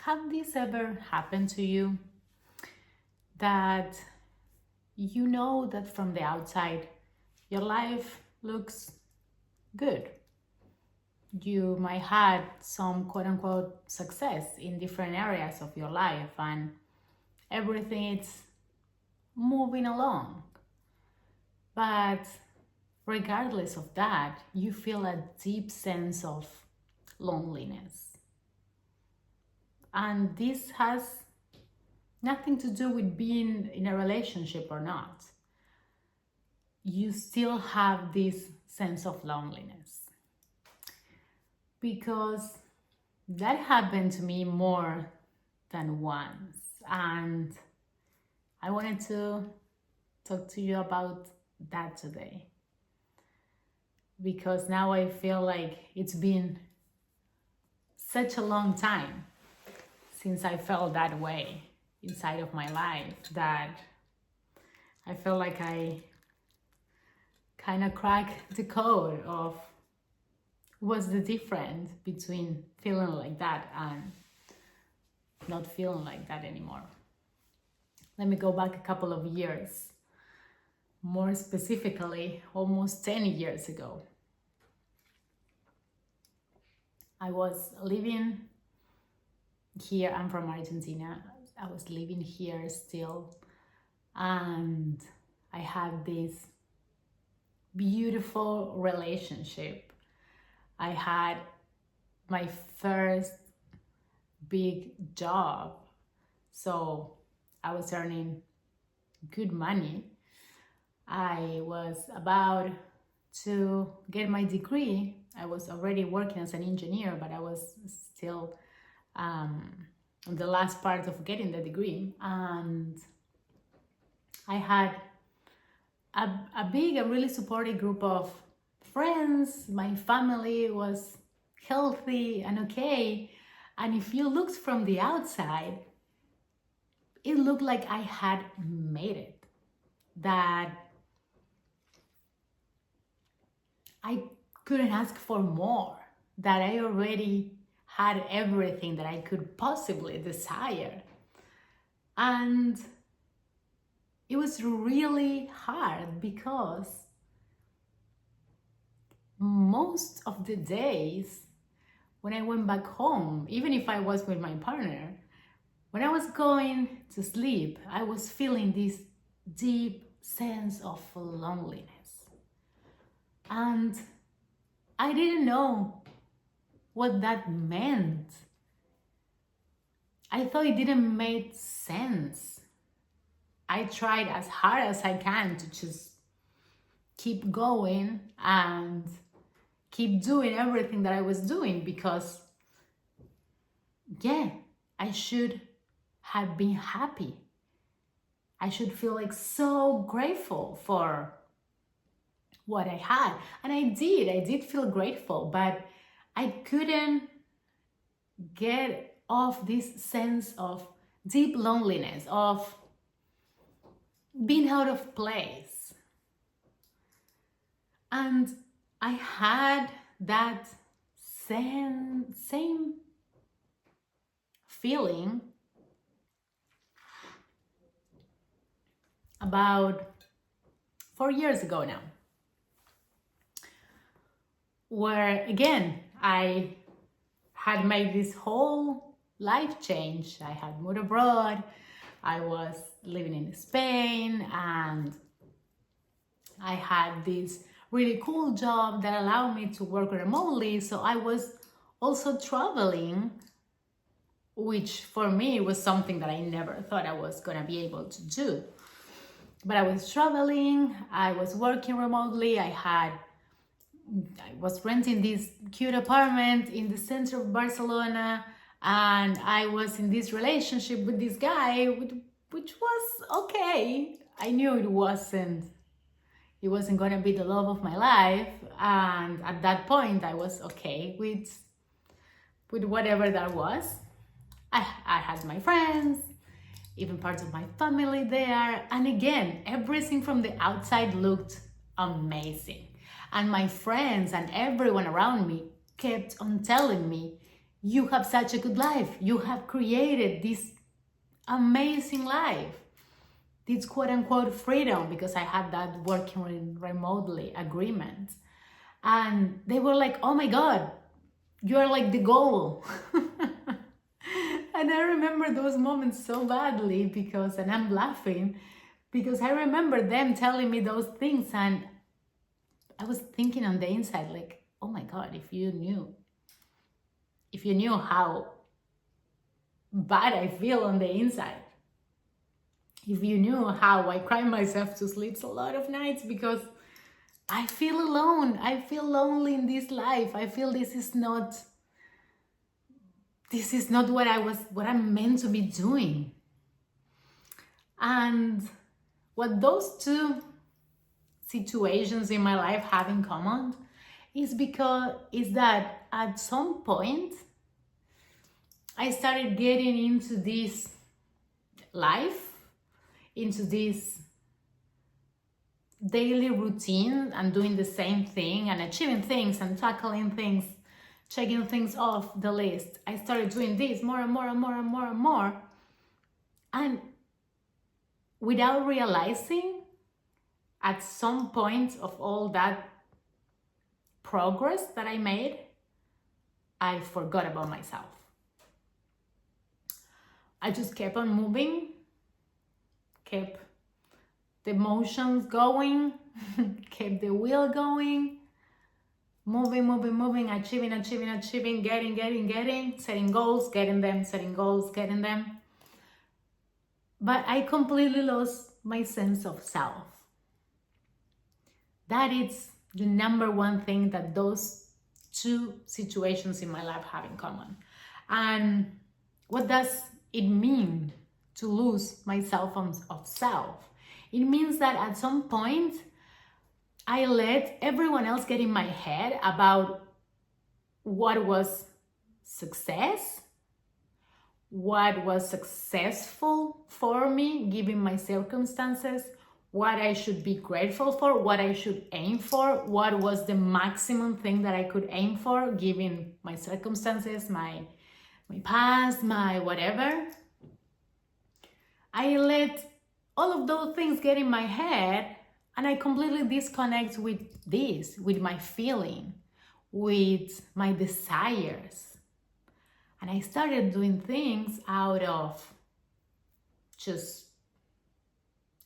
Have this ever happened to you that you know that from the outside your life looks good? You might have some quote unquote success in different areas of your life and everything is moving along. But regardless of that, you feel a deep sense of loneliness. And this has nothing to do with being in a relationship or not. You still have this sense of loneliness. Because that happened to me more than once. And I wanted to talk to you about that today. Because now I feel like it's been such a long time since I felt that way inside of my life that I feel like I kind of cracked the code of what's the difference between feeling like that and not feeling like that anymore. Let me go back a couple of years, more specifically, almost 10 years ago. I was living here. I'm from Argentina. I was living here still, and I had this beautiful relationship. I had my first big job, so I was earning good money. I was about to get my degree. I was already working as an engineer, but I was still on the last part of getting the degree. And I had a big and really supportive group of friends. My family was healthy and okay. And if you looked from the outside, it looked like I had made it. That I couldn't ask for more. That I already had everything that I could possibly desire. And it was really hard because most of the days when I went back home, even if I was with my partner, when I was going to sleep, I was feeling this deep sense of loneliness. And I didn't know what that meant. I thought it didn't make sense. I tried as hard as I can to just keep going and keep doing everything that I was doing because, yeah, I should have been happy. I should feel like so grateful for what I had. And I did feel grateful, but I couldn't get off this sense of deep loneliness, of being out of place. And I had that same feeling about 4 years ago now, where again I had made this whole life change. I had moved abroad. I was living in Spain and I had this really cool job that allowed me to work remotely. So I was also traveling, which for me was something that I never thought I was gonna be able to do. But I was traveling, I was working remotely, I was renting this cute apartment in the center of Barcelona, and I was in this relationship with this guy, which was okay. I knew it wasn't gonna be the love of my life, and at that point I was okay with whatever that was. I had my friends, even parts of my family there, and again, everything from the outside looked amazing. And my friends and everyone around me kept on telling me, you have such a good life. You have created this amazing life. This quote unquote freedom, because I had that working remotely agreement. And they were like, oh my God, you're like the goal. And I remember those moments so badly because, and I'm laughing, because I remember them telling me those things, and I was thinking on the inside, like, oh my God, if you knew how bad I feel on the inside, if you knew how I cry myself to sleep a lot of nights because I feel alone, I feel lonely in this life, I feel this is not what I'm meant to be doing. And what those two situations in my life have in common is that at some point I started getting into this life, into this daily routine and doing the same thing and achieving things and tackling things, checking things off the list. I started doing this more and more and more and more and more. And without realizing, at some point of all that progress that I made, I forgot about myself. I just kept on moving, kept the motions going, kept the wheel going, moving, achieving, getting, setting goals, getting them. But I completely lost my sense of self. That is the number one thing that those two situations in my life have in common. And what does it mean to lose my sense of self? It means that at some point, I let everyone else get in my head about what was success, what was successful for me, given my circumstances, what I should be grateful for, what I should aim for, what was the maximum thing that I could aim for, given my circumstances, my past, my whatever. I let all of those things get in my head, and I completely disconnect with this, with my feeling, with my desires. And I started doing things out of just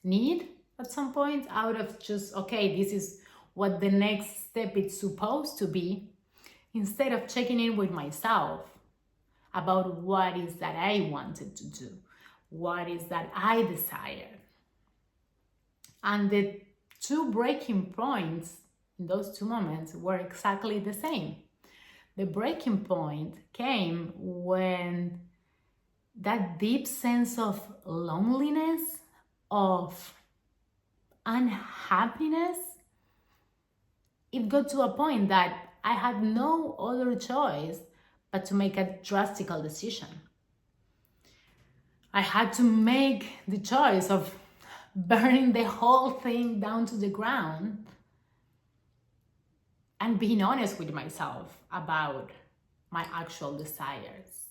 need at some point, out of just, okay, this is what the next step is supposed to be, instead of checking in with myself about what is that I wanted to do, what is that I desired. And the two breaking points in those two moments were exactly the same. The breaking point came when that deep sense of loneliness, of unhappiness, it got to a point that I had no other choice but to make a drastic decision. I had to make the choice of burning the whole thing down to the ground and being honest with myself about my actual desires,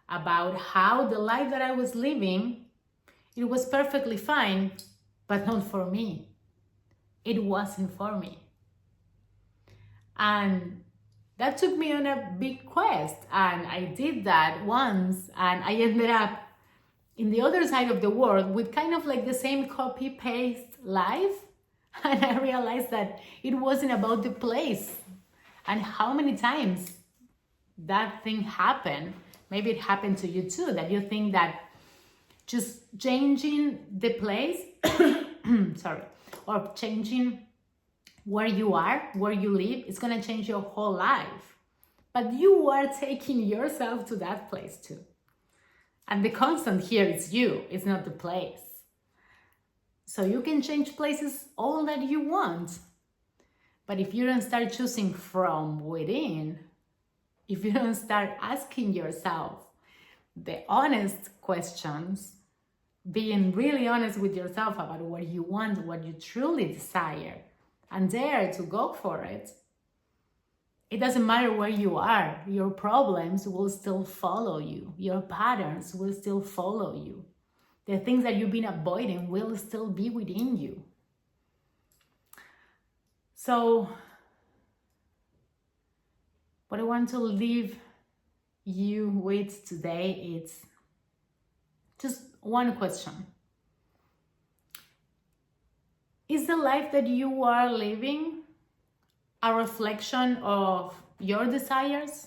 about how the life that I was living, it was perfectly fine, but not for me. It wasn't for me. And that took me on a big quest, and I did that once, and I ended up in the other side of the world with kind of like the same copy-paste life. And I realized that it wasn't about the place. And how many times that thing happened, maybe it happened to you too, that you think that just changing the place, or changing where you are, where you live, it's gonna change your whole life. But you are taking yourself to that place too. And the constant here is you, it's not the place. So you can change places all that you want. But if you don't start choosing from within, if you don't start asking yourself the honest questions, being really honest with yourself about what you want, what you truly desire, and dare to go for it, It doesn't matter where you are, your problems will still follow you. Your patterns will still follow you. The things that you've been avoiding will still be within you. So, what I want to leave you with today is just one question. Is the life that you are living a reflection of your desires?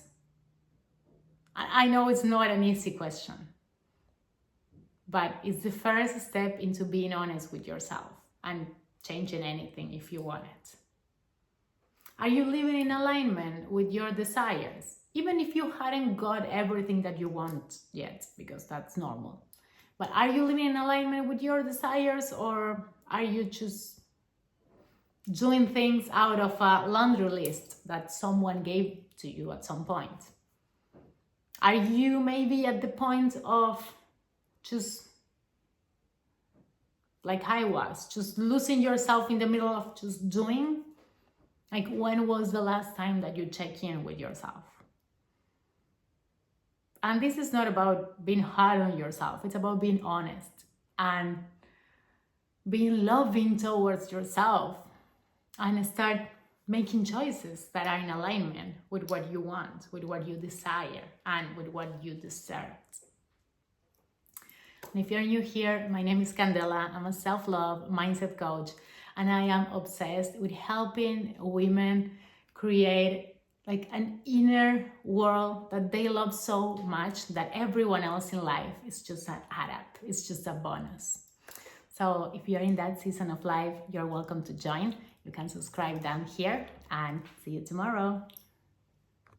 I know it's not an easy question, but it's the first step into being honest with yourself and changing anything if you want it. Are you living in alignment with your desires? Even if you hadn't got everything that you want yet, because that's normal. But are you living in alignment with your desires, or are you just doing things out of a laundry list that someone gave to you at some point? Are you maybe at the point of just, like I was, just losing yourself in the middle of just doing? Like, when was the last time that you check in with yourself? And this is not about being hard on yourself. It's about being honest and being loving towards yourself, and start making choices that are in alignment with what you want, with what you desire, and with what you deserve. And if you're new here, my name is Candela. I'm a self-love mindset coach, and I am obsessed with helping women create like an inner world that they love so much that everyone else in life is just an add-up. It's just a bonus. So if you're in that season of life, you're welcome to join. You can subscribe down here, and see you tomorrow.